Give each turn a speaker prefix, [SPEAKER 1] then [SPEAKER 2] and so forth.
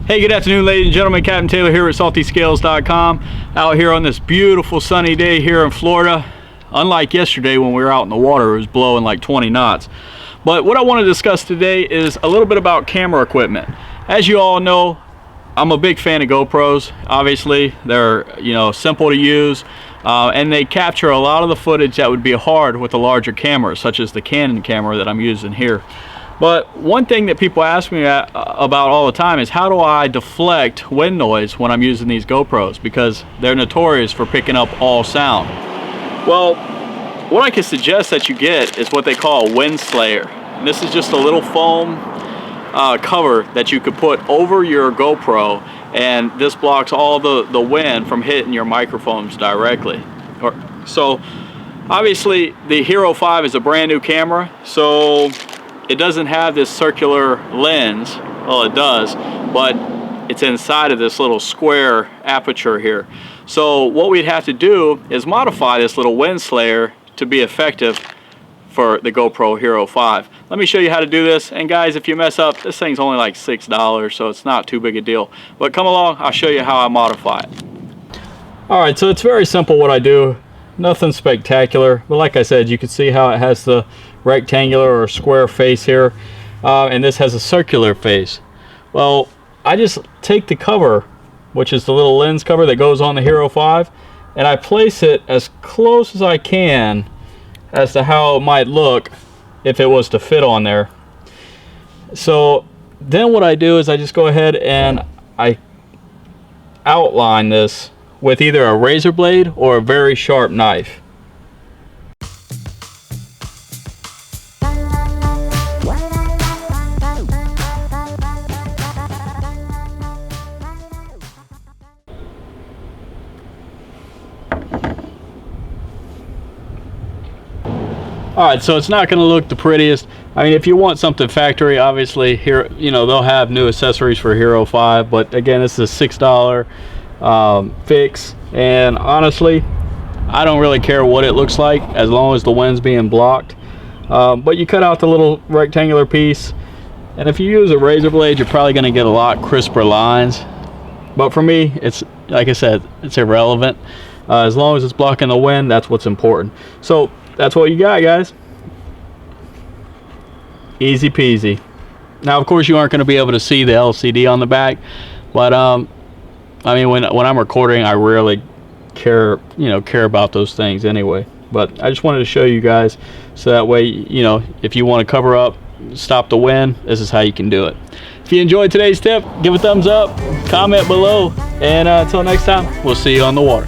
[SPEAKER 1] Hey, good afternoon, ladies and gentlemen. Captain Taylor here at SaltyScales.com. Out here on this beautiful sunny day here in Florida. Unlike yesterday when we were out in the water, it was blowing like 20 knots. But what I want to discuss today is a little bit about camera equipment. As you all know, I'm a big fan of GoPros. Obviously, they're simple to use, and they capture a lot of the footage that would be hard with a larger camera, such as the Canon camera that I'm using here. But one thing that people ask me about all the time is how do I deflect wind noise when I'm using these GoPros, because they're notorious for picking up all sound. Well, what I can suggest that you get is what they call a wind slayer. And this is just a little foam cover that you could put over your GoPro, and this blocks all the wind from hitting your microphones directly. So obviously the Hero 5 is a brand new camera, so it doesn't have this circular lens. Well, it does, but it's inside of this little square aperture here. So what we'd have to do is modify this little wind slayer to be effective for the GoPro Hero 5. Let me show you how to do this, and guys, if you mess up, this thing's only like $6, so it's not too big a deal. But come along, I'll show you how I modify it. Alright, so it's very simple what I do. Nothing spectacular, but like I said, you can see how it has the rectangular or square face here, and this has a circular face. Well, I just take the cover, which is the little lens cover that goes on the Hero 5, and I place it as close as I can as to how it might look if it was to fit on there. So then what I do is I just go ahead and I outline this with either a razor blade or a very sharp knife. Alright, so it's not going to look the prettiest. I mean, if you want something factory, obviously here, they'll have new accessories for Hero 5, but again, this is a $6 fix, and honestly, I don't really care what it looks like as long as the wind's being blocked. But you cut out the little rectangular piece, and if you use a razor blade, you're probably going to get a lot crisper lines. But for me, it's, like I said, it's irrelevant. As long as it's blocking the wind, that's what's important. So that's what you got, guys. Easy peasy. Now, of course, you aren't going to be able to see the LCD on the back, but I mean, when I'm recording, I rarely care about those things anyway. But I just wanted to show you guys, so that way, if you want to cover up, stop the wind, this is how you can do it. If you enjoyed today's tip, give a thumbs up, comment below, and until next time, we'll see you on the water.